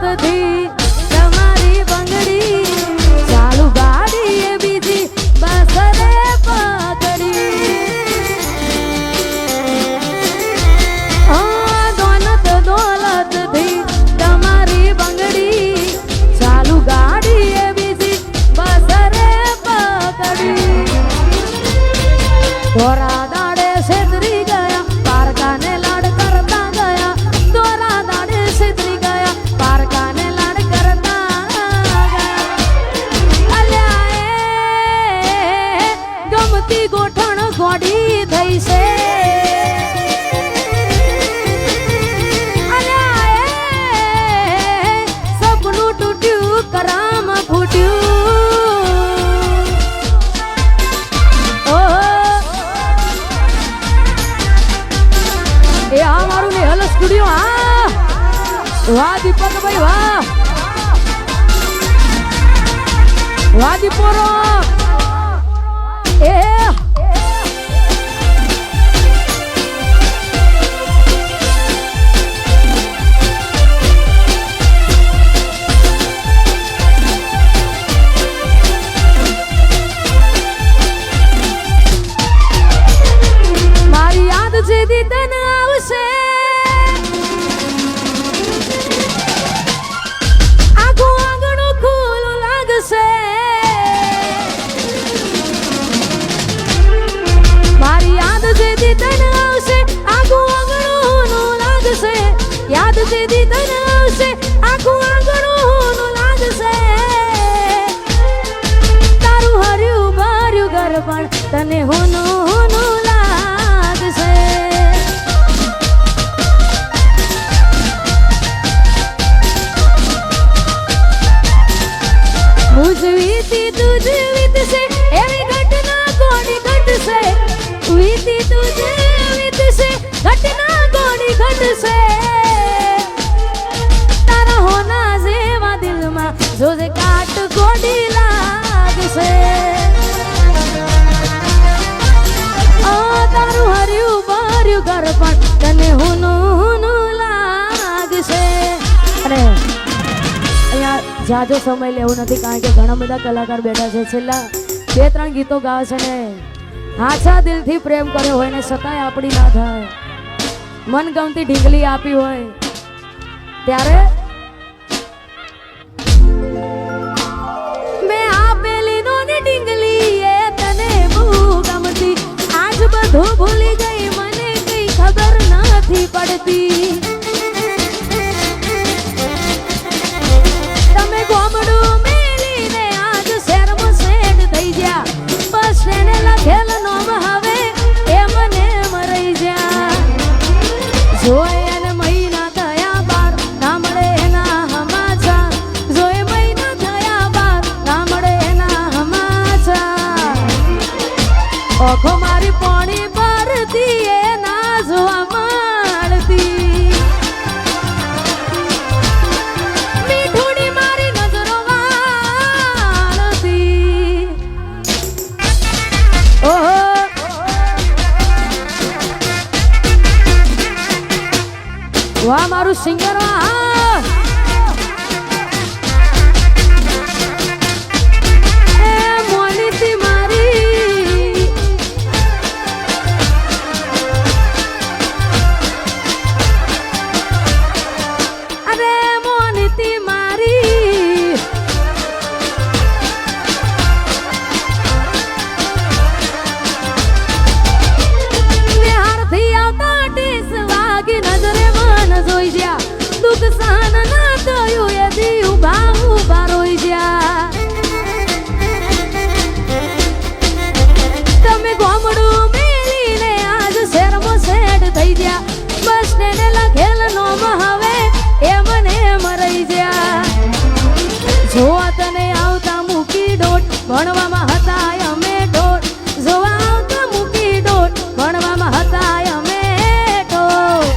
નથી તમારી બંગડી ચાલુ ગાડી એ બીજી બસ રે પકડી દોલત થી તમારી બંગડી ચાલુ ગાડી એ બીજી બસ રે પકડી દોરા દાડે છેતરી ગયા પારકાને લાડ કરતા ગયા દોરા દાડે છેતરી ગયા પારકાને લાડ કરતા ગયા અલ્યા એ ગમતી ગોઠણ ગોડી થઈ છે कराम फूट्યું એ આ મારું નેહલ સ્ટુડિયો હા વાહ દીપક ભાઈ વાહ દીપોરો એ યાદ જેદી તને આવશે આખું આંગણું લાગશે તારું હર્યું ભર્યું ઘર પણ તને હોનું લાગશે વીતી તુજ વીતશે એવી ઘટના કોની ઘટશે વીતી તુજ વીતશે ઘટના કોની ઘટશે જોજે કાટ ગોડી લાગશે તારું હર્યું ભર્યું ઘર પણ તને હુનું લાગશે અને અહીંયા જાજો સમય લેવો નથી કારણ કે ઘણા બધા કલાકાર બેઠા છે છેલ્લા 2-3 ગીતો ગાવે છે ને હાચા દિલથી પ્રેમ કર્યો હોય ને છતાંય આપણી ના થાય મનગમતી ઢીંગલી આપી હોય ત્યારે બધું ભૂલી ગઈ મને કઈ ખબર નથી પડતી તમે ગોમડું મેલીને આજ શહેરમાં સેટ થઈ ગયા બસ એને લખેલ નોમ હવે એ મને મરી જા જોઈ અને મહિના થયા બાર ના મળે એના હમાચાર જોઈ મહિના થયા બાર ના મળે એના હમાચાર ઓખો મારી પાણી ભરતી એ ના જોવા મળતી મીઠુડી મારી નજરો વાળતી ઓહો વાહ મારું સિંગર વાહ ભણવામાં હતા અમે ઢોળ જોવા આવતા મૂકી ડોળ ભણવામાં હતા અમે ઢોળ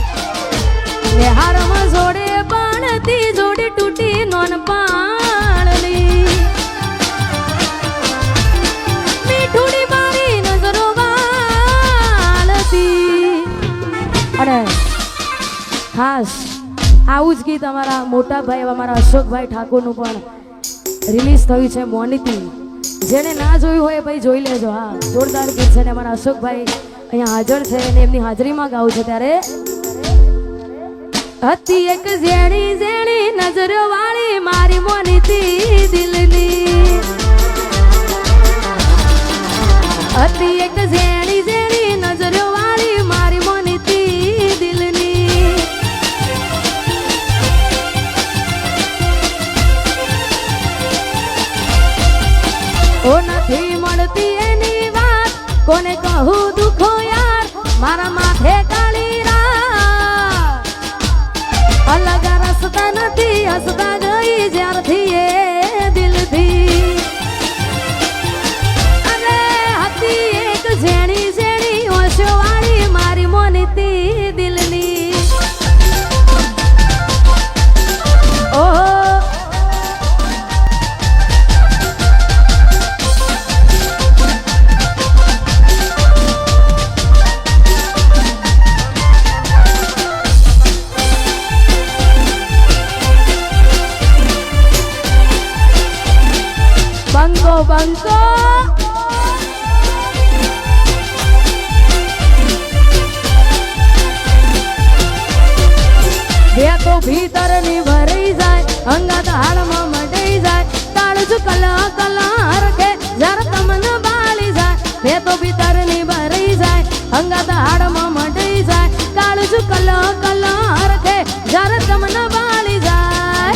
હારમાં જોડે પાણતી જોડે તૂટી નોન પાણની મીઠુડી મારી નજરો વાળતી અને ખાસ આવું જ ગીત અમારા મોટા ભાઈ અમારા અશોકભાઈ ઠાકોરનું પણ રિલીઝ થયું છે મોનિતી. જેને ના જોયું હોય ભાઈ જોઈ લેજો. હા, જોરદાર ગીત છે ને અમારા અશોકભાઈ અહીંયા હાજર છે અને એમની હાજરીમાં ગાવું છે. ત્યારે હતી એક ઝેણી ઝેણી નજર વાળી મારી મોનિતી દિલની, હતી એક ઝેણી ઝેણી નજર વાળી મારી મોનિતી દિલની. ઓ નથી મળતી એની વાત કોને કહું દુખો યાર, મારા માથે કાળી રાત. અલગ રસ્તા નથી હસતા ગઈ જ્યારથી એ દિલથી. અને હતી એક ઝેણી ઝેણી ઓશો વાળી મારી મોનિતી દિલની. ઓહો બંકો બંકો બે તો ભીતર ની ભરાઈ જાય, અંગાત હાડમાં મટાઈ જાય, તાળજુ કલા કલા હરખે જરા તમને બાળી જાય. બે તો ભીતર ની ભરાઈ જાય, અંગાત હાડમાં મટાઈ જાય, તાળજુ કલા કલા હરખે જરા તમને બાળી જાય.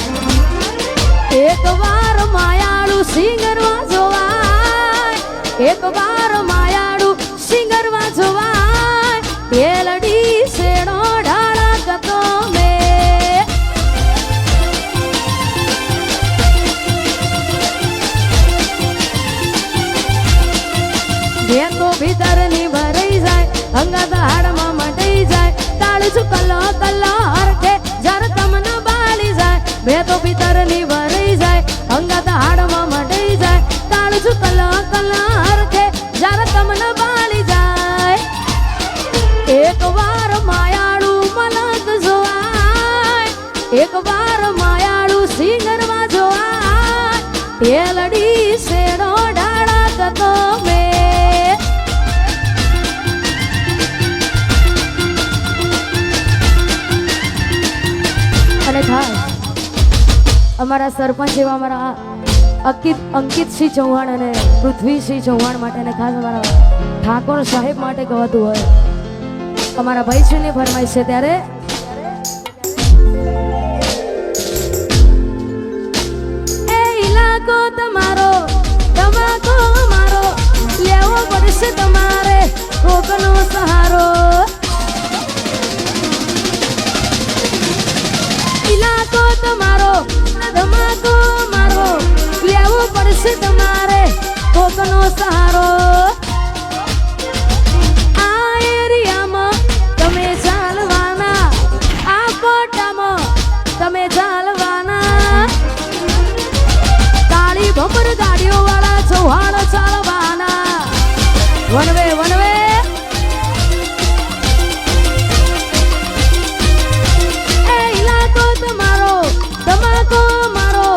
એક વાર માયાળું સિંગરવા જોવાય, એક વાર માયાળું સિંગરવા જોવાય, પેલડી શેડો ઢાળા કતો મે. બે તો ભીતર ની ભરાઈ જાય, અંગાત હાડમાં મટાઈ જાય, તાળજુ કલો કલો હરખે જરા તમને બાળી જાય. બે તો ભીતર ની ભરાઈ જાય, અંગાત હાડમાં મટાઈ જાય, તાળજુ કલો કલો હરખે જરા તમને બાળી જાય. એક વાર માયાળું મલક જોવાય, એક વાર માયાળું સિંગરવા જોવાય, પેલડી શેડો ઢાળા કતો મે. અને ખાસ અમારા સરપંચ એવા અમારા અંકિતસિંહ ચૌહાણ અને પૃથ્વીસિંહ ચૌહાણ માટે અને ખાસ અમારા ઠાકોર સાહેબ માટે ગવાતું હોય. અમારા ભાઈશ્રીની ફરમાઈશ છે. ત્યારે એ ઇલાકો તમારો તમાકો મારો, લેવો પડશે તમારે કોકનો સહારો. ઇલાકો તમારો ધમાકો મારો, લેવો પડશે તમારે કોકનો સહારો. આ એરિયામાં તમે ચાલવાના, આ કોટામાં તમે ચાલવાના, કાળી ભમર ગાડીઓ વાળા ચૌહાણ ચાલવાના. વનવે વનવે તમાકો મારો,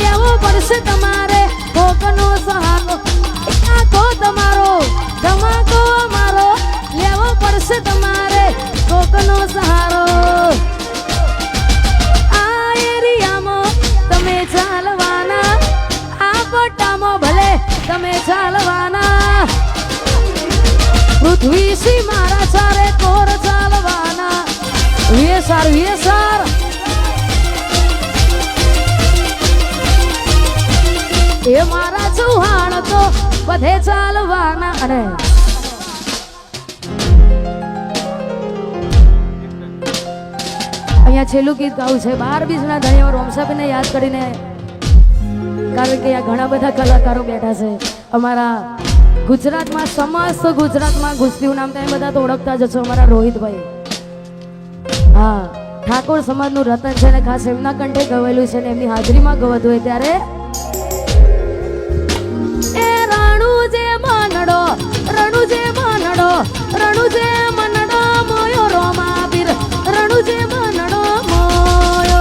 લેવો પડશે તમારે કોકનો સહારો. ઇલાકો તમારો તમાકો મારો, લેવો પડશે તમારે કોકનો સહારો. આ એરિયામાં તમે ચાલવાના, આ પટ્ટામાં ભલે તમે ચાલવાના, પૃથ્વીસિંહ મારા ચારે કોર ચાલવાના. વિયસાર વિયસાર એ મારા ચૌહાણ તો બધે ચાલવાના. અને અહીંયા છેલ્લું ગીત ગાવું છે 12 બીજના ધણીઓ રોમસાબેનને યાદ કરીને, કારણ કે અહીંયા ઘણા બધા કલાકારો બેઠા છે. અમારા ગુજરાતમાં સમસ્ત ગુજરાતમાં ગુસ્તીનું નામ તમે બધા તો ઓળખતા જ છો. અમારા રોહિતભાઈ, હા, ઠાકોર સમાજનું રતન છે ને ખાસ એમના કંઠે ગવેલું છે ને એમની હાજરીમાં ગવતું હોય. ત્યારે રણુજે મનડો મોયો રોમા પીર, રણુજે મનડો મોયો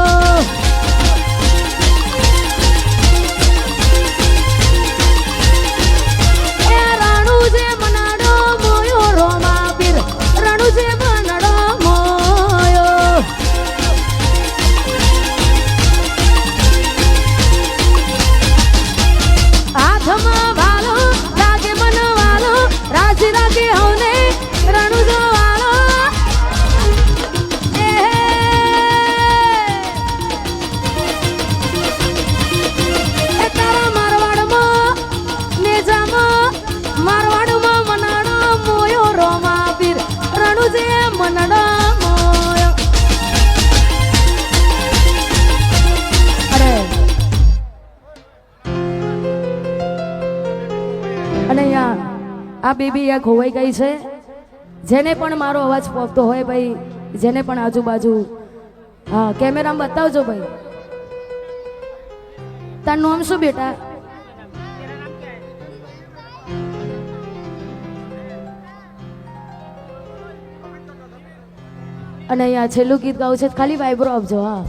આ બેબી આ ખોવાઈ ગઈ છે. જેને પણ મારો અવાજ પહોંચતો હોય ભાઈ, જેને પણ આજુબાજુ, હા કેમેરામાં બતાવજો ભાઈ. તારું નામ શું બેટા? અને અહીંયા છેલ્લું ગીત ગાવું છે, ખાલી વાઇબ્રો આપજો. હા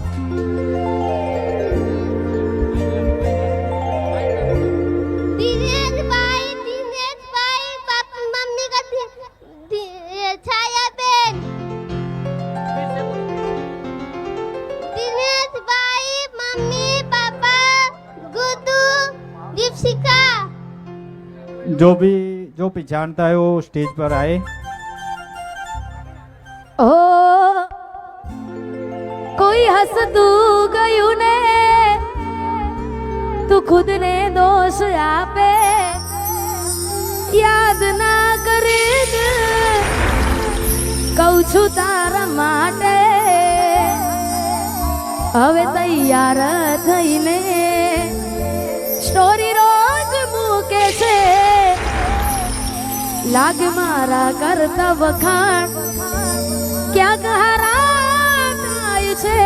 जो भी जानता है वो स्टेज पर आए. ओ कोई हंसતું ગયું ને તું ખુદ ને દોષ આપે, યાદ ના કરે કહું છું તારા માટે. હવે તૈયાર થઈને સ્ટોરી રોજ મૂકે છે, લાગ મારા કરતા વખાણ ક્યાંક હારા થાય છે.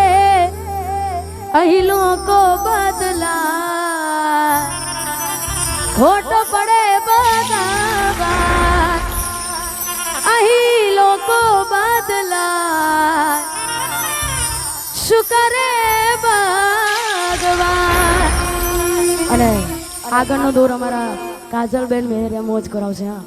અહીં લોકો બદલા ખોટો પડે બધા, અહીં લોકો બદલા શું કરે ભગવાન. અને આગળનો દોર અમારા કાજલબેન મેરે મોજ કરાવશે. હા